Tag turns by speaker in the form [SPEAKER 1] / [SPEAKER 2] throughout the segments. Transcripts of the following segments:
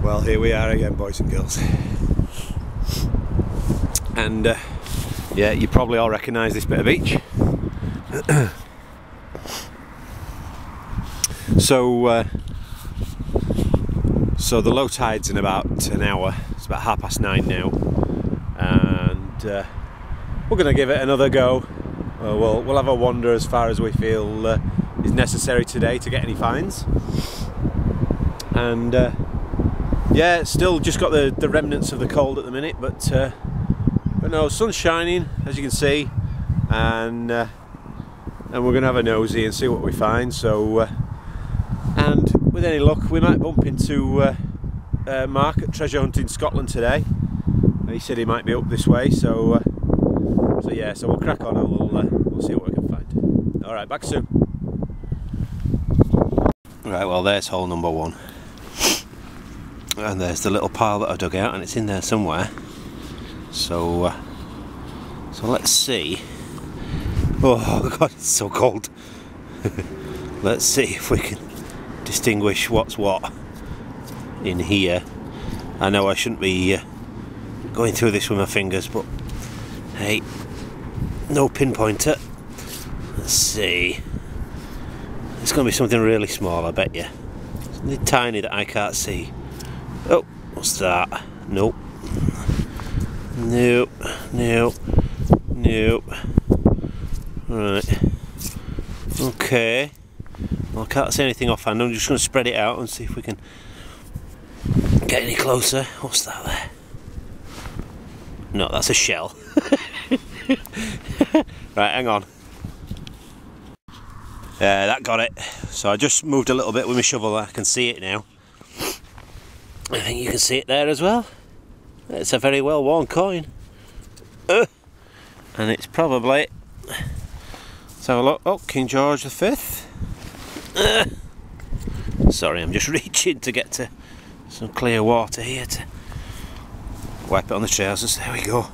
[SPEAKER 1] Well, here we are again, boys and girls. And yeah, you probably all recognise this bit of beach. So the low tide's in about an hour. It's about 9:30 now, and we're going to give it another go. We'll have a wander as far as we feel is necessary today to get any finds. And yeah, still just got the remnants of the cold at the minute, but no, sun's shining as you can see, and we're going to have a nosy and see what we find. So and with any luck we might bump into Mark at Treasure Hunting Scotland today. He said he might be up this way, so yeah, so we'll crack on and we'll see what we can find. Alright, back soon. Right, well, there's hole number 1. And there's the little pile that I dug out, and it's in there somewhere. So let's see. Oh god, it's so cold. Let's see if we can distinguish what's what in here. I know I shouldn't be going through this with my fingers, but hey, no pinpointer. Let's see. It's going to be something really small, I bet you. Something tiny that I can't see. Oh, what's that? Nope. Nope. Nope. Nope. Right. Okay. Well, I can't see anything offhand. I'm just going to spread it out and see if we can get any closer. What's that there? No, that's a shell. Right, hang on. Yeah, that got it. So I just moved a little bit with my shovel. I can see it now. I think you can see it there as well. It's a very well worn coin. And it's probably, let's have a look. Oh, King George V. Sorry, I'm just reaching to get to some clear water here to wipe it on the trousers. There we go.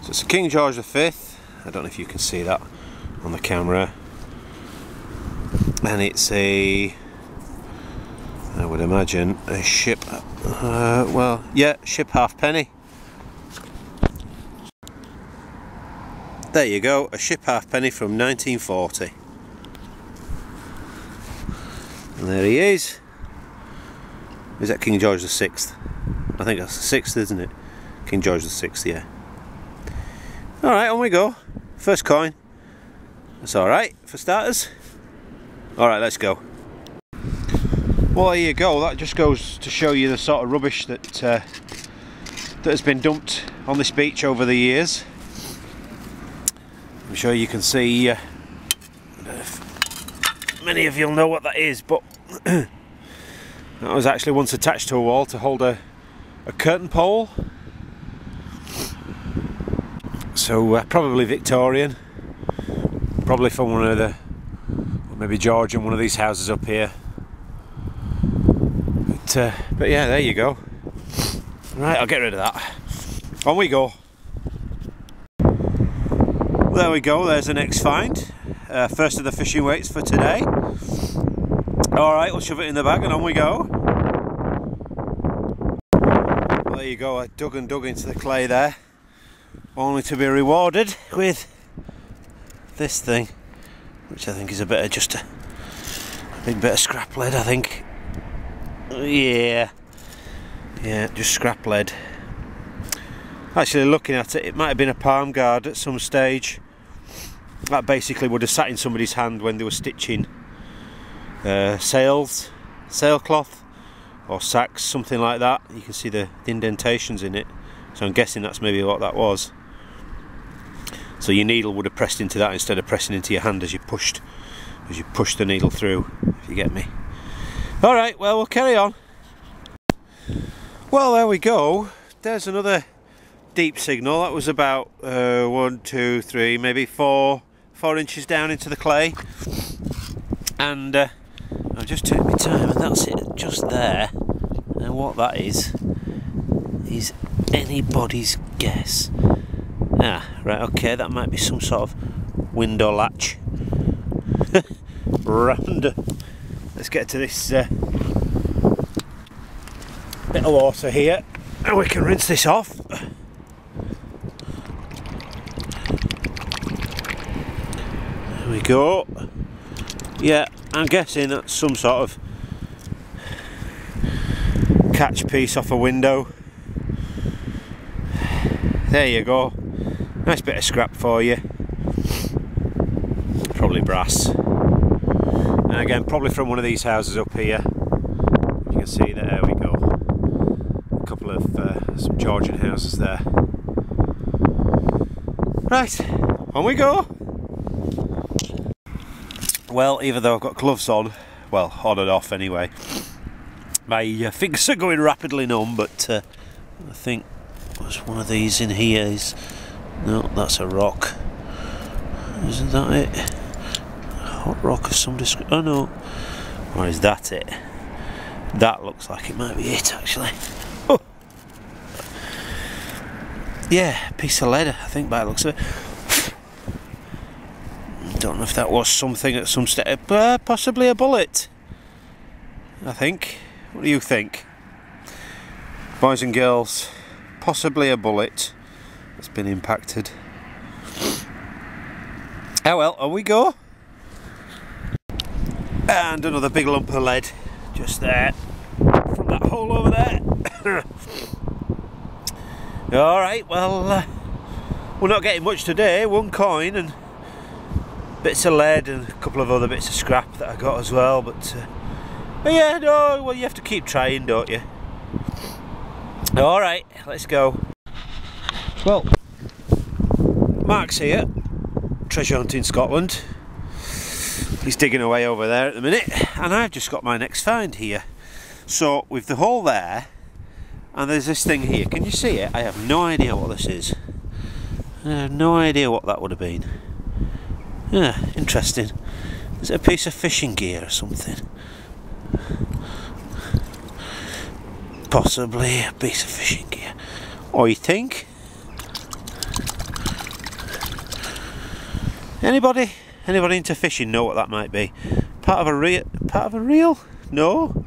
[SPEAKER 1] So it's a King George V. I don't know if you can see that on the camera. And it's I would imagine, a ship. Well, yeah, ship halfpenny. There you go, a ship halfpenny from 1940. And there he is. Is that King George VI? I think that's the 6th, isn't it? King George VI, yeah. Alright, on we go. First coin. That's alright for starters. Alright, let's go. Well, there you go. That just goes to show you the sort of rubbish that has been dumped on this beach over the years. I'm sure you can see, I don't know if many of you'll know what that is, but that was actually once attached to a wall to hold a curtain pole. So probably Victorian, probably from one of the, maybe Georgian, one of these houses up here. But yeah, there you go. Right, I'll get rid of that. On we go. There we go, there's the next find. First of the fishing weights for today. Alright, we'll shove it in the bag and on we go. Well, there you go, I dug and dug into the clay there, only to be rewarded with this thing, which I think is a bit of just a big bit of scrap lead, I think. Yeah, just scrap lead. Actually, looking at it, it might have been a palm guard at some stage. That basically would have sat in somebody's hand when they were stitching sails, sailcloth or sacks, something like that. You can see the indentations in it, so I'm guessing that's maybe what that was. So your needle would have pressed into that instead of pressing into your hand as you pushed the needle through, if you get me. Alright, well, we'll carry on. Well, there we go. There's another deep signal. That was about 1, 2, 3, maybe 4 inches down into the clay. And I've just took my time, and that's it, just there. And what that is anybody's guess. Ah, right, okay, that might be some sort of window latch. Round. Let's get to this bit of water here and we can rinse this off. There we go. Yeah, I'm guessing that's some sort of catch piece off a window. There you go. Nice bit of scrap for you. Probably brass. And again, probably from one of these houses up here. You can see there we go. A couple of some Georgian houses there. Right, on we go. Well, even though I've got gloves on, well, on and off anyway, my fingers are going rapidly numb, but I think there's one of these in here. No, that's a rock. Isn't that it? A hot rock of some description. Oh no. Or is that it? That looks like it might be it, actually. Oh. Yeah, piece of lead, I think, by the looks of it. Don't know if that was something at some stage, possibly a bullet, I think. What do you think? Boys and girls, possibly a bullet that's been impacted. Oh well, on we go. And another big lump of lead just there from that hole over there. Alright, well, we're not getting much today. One coin and bits of lead and a couple of other bits of scrap that I got as well, but yeah, no, well, you have to keep trying, don't you? Alright, let's go. Well, Mark's here, treasure hunting Scotland. He's digging away over there at the minute, and I've just got my next find here. So, with the hole there, and there's this thing here, can you see it? I have no idea what this is. I have no idea what that would have been. Yeah, interesting. Is it a piece of fishing gear or something? Possibly a piece of fishing gear. What do you think? Anybody into fishing know what that might be? Part of a reel? No?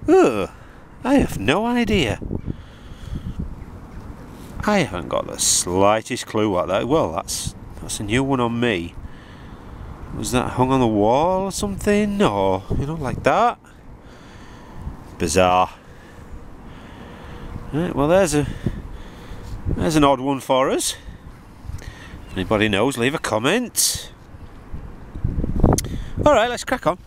[SPEAKER 1] Ugh, I have no idea. I haven't got the slightest clue what that. Well, that's a new one on me. Was that hung on the wall or something? Or, you know, like that? Bizarre. Right, well, there's an odd one for us. If anybody knows, leave a comment. Alright, let's crack on.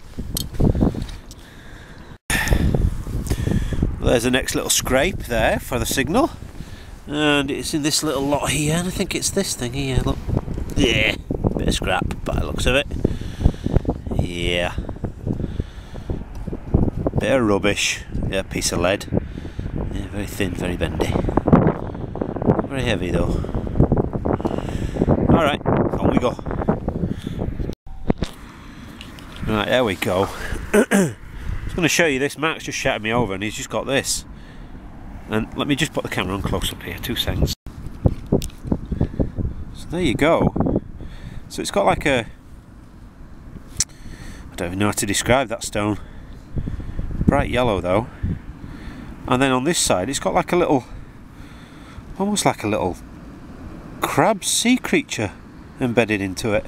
[SPEAKER 1] There's the next little scrape there for the signal. And it's in this little lot here, and I think it's this thing here, look. Yeah, bit of scrap by the looks of it. Yeah. Bit of rubbish. Yeah, piece of lead. Yeah, very thin, very bendy. Very heavy though. Alright, on we go. Right, there we go. I was going to show you this. Mark's just shouted me over and he's just got this. And let me just put the camera on close up here, 2 seconds. So there you go. So it's got like a... I don't even know how to describe that stone. Bright yellow though. And then on this side it's got like a little... almost like a little crab sea creature embedded into it.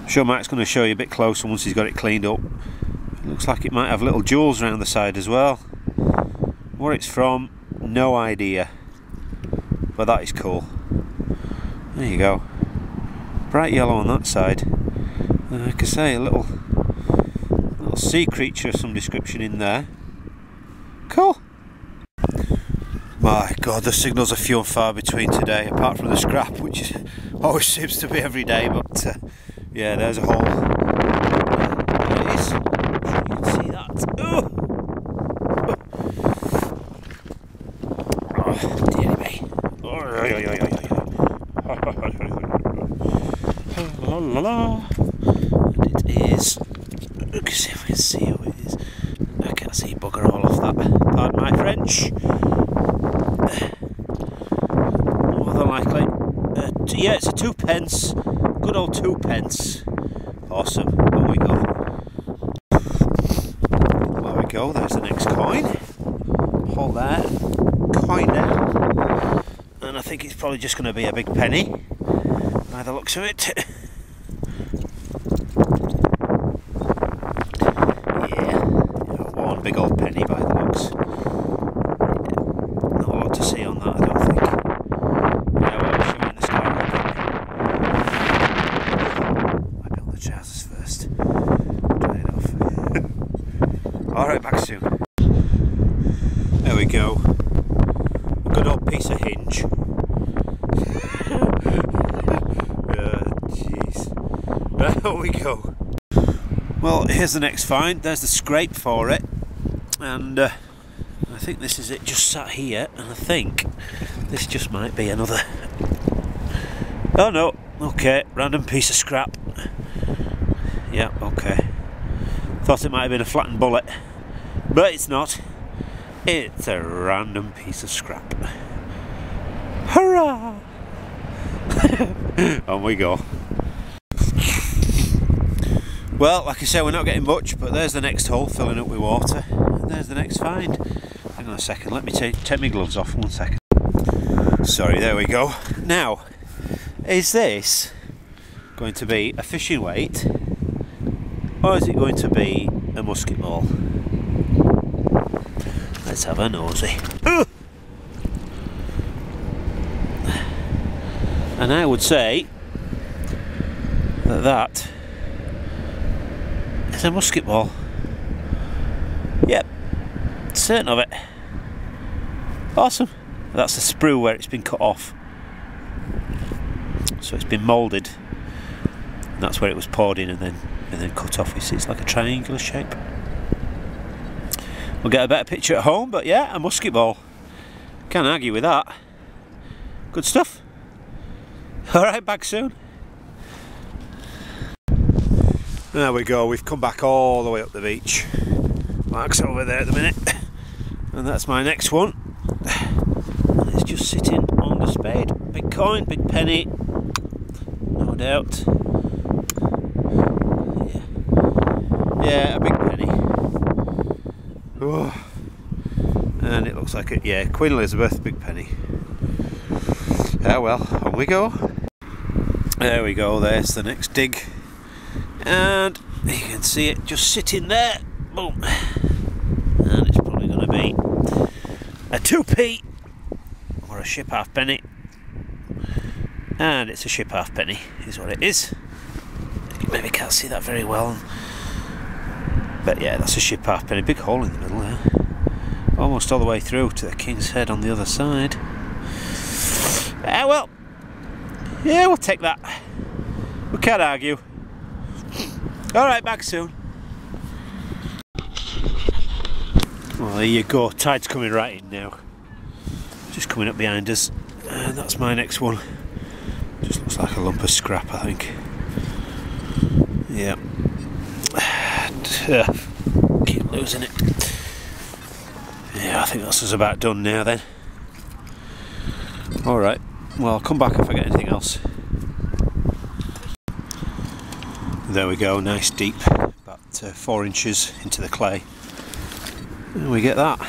[SPEAKER 1] I'm sure Mike's going to show you a bit closer once he's got it cleaned up. It looks like it might have little jewels around the side as well. Where it's from, no idea. But that is cool. There you go. Bright yellow on that side. And like I say, a little sea creature of some description in there. Cool. My God, the signals are few and far between today, apart from the scrap, which always seems to be every day. But yeah, there's a hole. There it is. You can see that. Oh, dearie me. And it is. Let's see if we can see who it is. I can't see bugger all off that. Pardon my French. More than likely. Yeah, it's a 2p. Good old 2p. Awesome. There we go. There we go. There's the next coin. hole there, coin down, and I think it's probably just going to be a big penny by the looks of it. Yeah, one big old penny by the looks. Not a lot to see on that, I don't think. Yeah, well, we'll show you in the sky. Wipe out the trousers first. Dry it off. Alright, back soon. There we go. A good old piece of hinge. Jeez. There we go. Well, here's the next find. There's the scrape for it. And I think this is it, just sat here. And I think this just might be another... Oh no, okay, random piece of scrap. Yeah, okay. Thought it might have been a flattened bullet. But it's not. It's a random piece of scrap. Hurrah! On we go. Well, like I say, we're not getting much, but there's the next hole filling up with water. And there's the next find. Hang on a second, let me take my gloves off, 1 second. Sorry, there we go. Now, is this going to be a fishing weight, or is it going to be a musket ball? Let's have a nosy. And I would say that that is a musket ball. Yep, certain of it. Awesome. That's the sprue where it's been cut off. So it's been moulded. That's where it was poured in and then cut off. You see, it's like a triangular shape. We'll get a better picture at home, but yeah, a musket ball. Can't argue with that. Good stuff. Alright, back soon. There we go, we've come back all the way up the beach. Mark's over there at the minute. And that's my next one. And it's just sitting on the spade. Big coin, big penny. No doubt. Yeah, a big penny. Oh. And it looks like it, yeah, Queen Elizabeth, big penny. Ah well, on we go. There we go, there's the next dig. And you can see it just sitting there. Boom. And it's probably going to be a 2p or a ship halfpenny. And it's a ship halfpenny, is what it is. You maybe can't see that very well. But yeah, that's a ship halfpenny. Big hole in the middle there. Almost all the way through to the King's Head on the other side. Ah well. Yeah, we'll take that. We can't argue. Alright, back soon. Well, there you go. Tide's coming right in now. Just coming up behind us. And that's my next one. Just looks like a lump of scrap, I think. Yeah. Keep losing it. Yeah, I think that's us about done now then. Alright. Well, I'll come back if I get anything else. There we go, nice deep, about 4 inches into the clay. And we get that.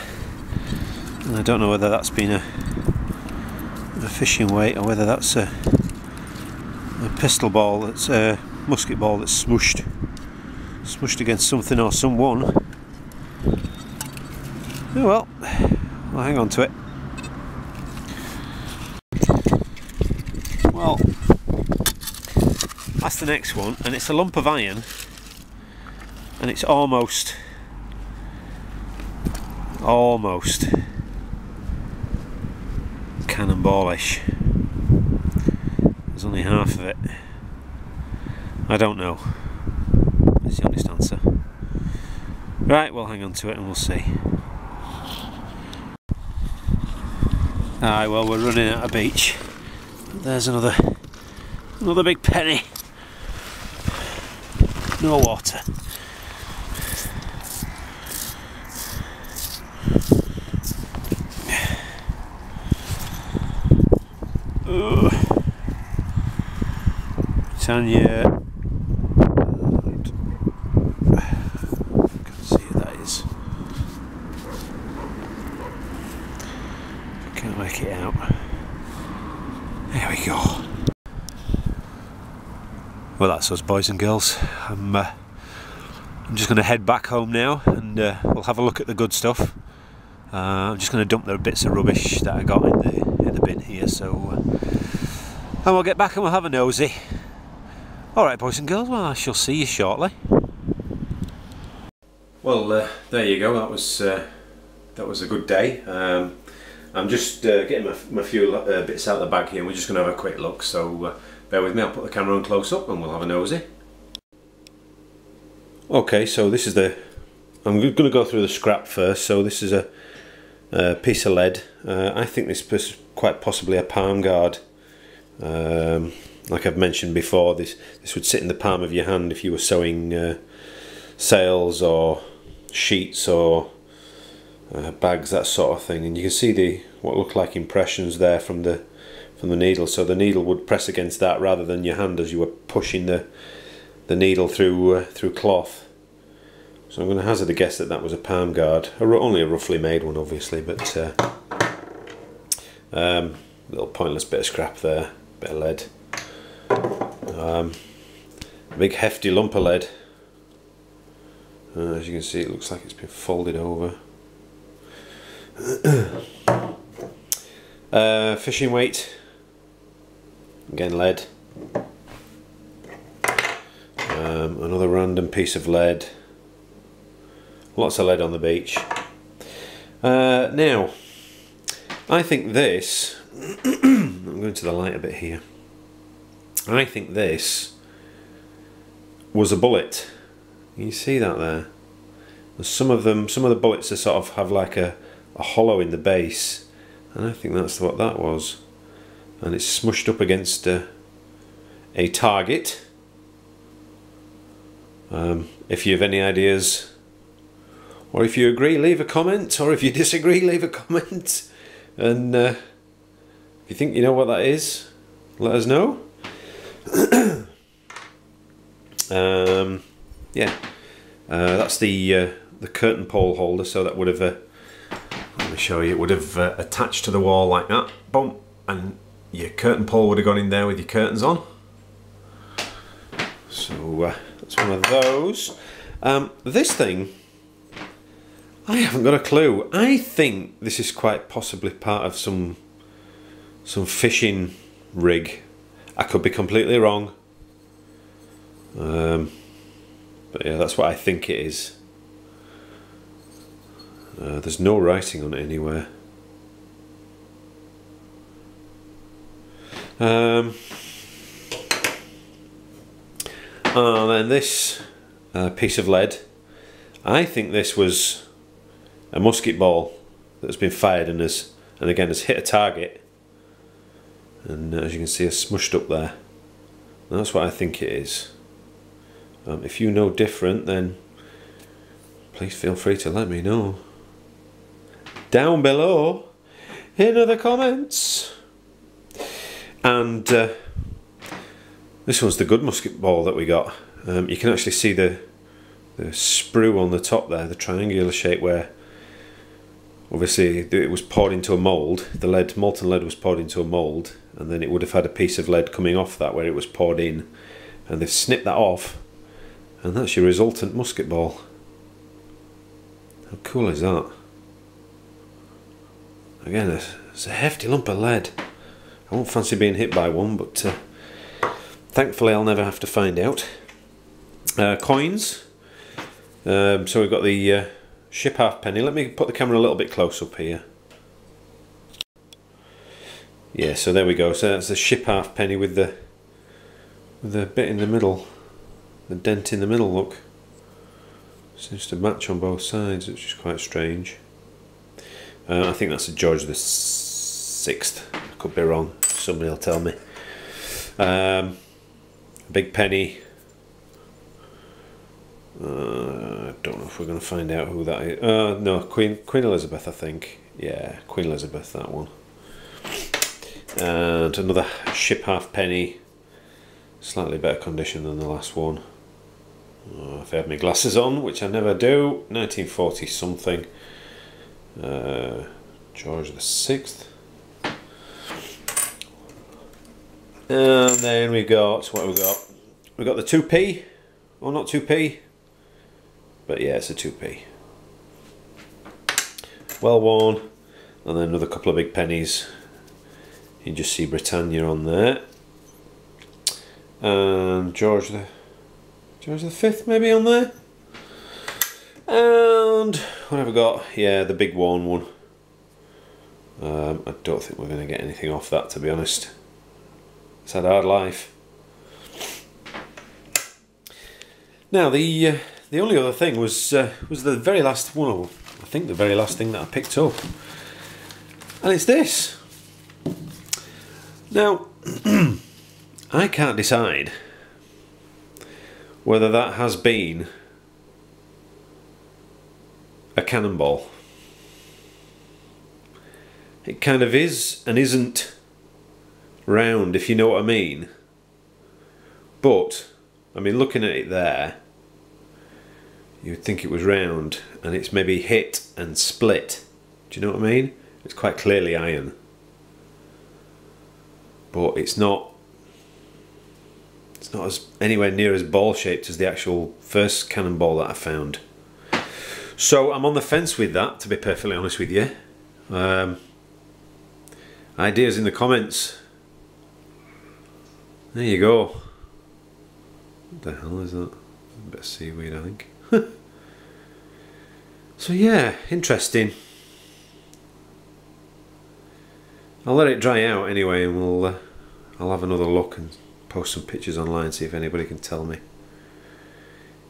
[SPEAKER 1] And I don't know whether that's been a fishing weight or whether that's a pistol ball, that's a musket ball that's smushed against something or someone. Oh well, I'll hang on to it. Well, that's the next one, and it's a lump of iron, and it's almost cannonballish. There's only half of it. I don't know. Is the honest answer. Right, we'll hang on to it and we'll see. Aye, well, we're running out of beach. There's another big penny. No water. Tanya. Can't see who that is. Well, that's us, boys and girls. I'm just going to head back home now, and we'll have a look at the good stuff. I'm just going to dump the bits of rubbish that I got in the bin here, so and we'll get back and we'll have a nosy. Alright, boys and girls, well, I shall see you shortly. Well, there you go, that was a good day. I'm just getting my few bits out of the bag here, and we're just going to have a quick look, so bear with me, I'll put the camera on close up and we'll have a nosy. Okay, so this is I'm going to go through the scrap first. So this is a piece of lead. I think this is quite possibly a palm guard. Like I've mentioned before, this would sit in the palm of your hand if you were sewing sails or sheets or bags, that sort of thing. And you can see what look like impressions there from the needle. So the needle would press against that rather than your hand as you were pushing the needle through cloth. So I'm going to hazard a guess that that was a palm guard. Only a roughly made one, obviously, but little pointless bit of scrap there, bit of lead. A big hefty lump of lead. As you can see, it looks like it's been folded over. Fishing weight, again lead. Another random piece of lead. Lots of lead on the beach. Now, I think this, I'm going to the light a bit here. I think this was a bullet. Can you see that there? Some of the bullets are sort of have like a hollow in the base, and I think that's what that was. And it's smushed up against a target. If you have any ideas, or if you agree, leave a comment, or if you disagree, leave a comment. And if you think you know what that is, let us know. Yeah, that's the curtain pole holder. So that would have, let me show you, it would have attached to the wall like that, boom, and your curtain pole would have gone in there with your curtains on. So that's one of those. This thing, I haven't got a clue. I think this is quite possibly part of some fishing rig. I could be completely wrong. But yeah, that's what I think it is. There's no writing on it anywhere. And then this piece of lead, I think this was a musket ball that's been fired and again has hit a target, and as you can see, it's smushed up there. And that's what I think it is. If you know different, then please feel free to let me know down below in the comments. And this one's the good musket ball that we got. You can actually see the sprue on the top there, the triangular shape, where obviously it was poured into a mould. The molten lead was poured into a mould, and then it would have had a piece of lead coming off that where it was poured in, and they've snipped that off, and that's your resultant musket ball. How cool is that? Again, it's a hefty lump of lead. I won't fancy being hit by one, but thankfully I'll never have to find out. Coins. So we've got the ship halfpenny. Let me put the camera a little bit close up here. Yeah, so there we go. So that's the ship halfpenny with the bit in the middle, the dent in the middle. Look, seems to match on both sides, which is quite strange. I think that's a George the VI. I could be wrong. Somebody will tell me. Big penny. I don't know if we're going to find out who that is. No, Queen Elizabeth, I think. Yeah, Queen Elizabeth, that one. And another ship halfpenny. Slightly better condition than the last one. If I had my glasses on, which I never do. 1940 something. George the VI. And then we got, what have we got? we've got the 2p, or not 2p, but yeah, it's a 2p. Well worn, and then another couple of big pennies. You can just see Britannia on there, and George the Fifth maybe on there. And what have we got? Yeah, the big worn one. I don't think we're going to get anything off that, to be honest. It's had a hard life. Now the only other thing was the very last one. Well, I think the very last thing that I picked up, and it's this. Now I can't decide whether that has been a cannonball. It kind of is and isn't round, if you know what I mean. But I mean, looking at it there, you'd think it was round, and it's maybe hit and split. Do you know what I mean? It's quite clearly iron, but it's not as anywhere near as ball shaped as the actual first cannonball that I found. So I'm on the fence with that, to be perfectly honest with you. Ideas in the comments. There you go. What the hell is that? A bit of seaweed, I think. So yeah, interesting. I'll let it dry out anyway, and I'll have another look and post some pictures online, see if anybody can tell me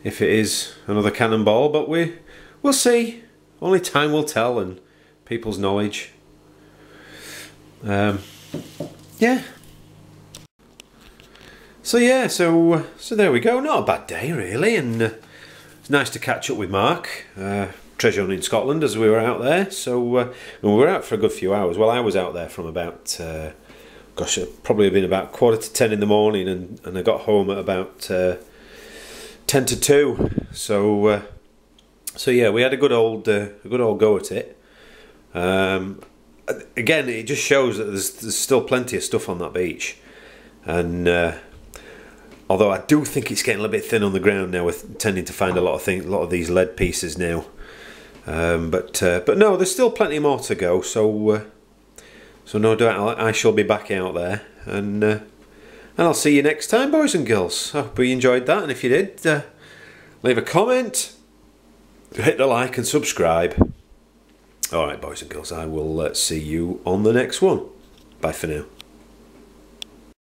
[SPEAKER 1] if it is another cannonball. But we'll see. Only time will tell, and people's knowledge. Yeah. So yeah, so there we go. Not a bad day really, and it's nice to catch up with Mark, treasure hunting in Scotland, as we were out there. So we were out for a good few hours. Well, I was out there from about gosh, it probably been about 9:45 in the morning, and I got home at about 10 to 2. So yeah, we had a good old go at it. Again, it just shows that there's still plenty of stuff on that beach, and although I do think it's getting a little bit thin on the ground now, we're tending to find a lot of these lead pieces now. But no, there's still plenty more to go. So no doubt I shall be back out there, and I'll see you next time, boys and girls. I hope you enjoyed that, and if you did, leave a comment, hit the like and subscribe. Alright, boys and girls, I will see you on the next one. Bye for now.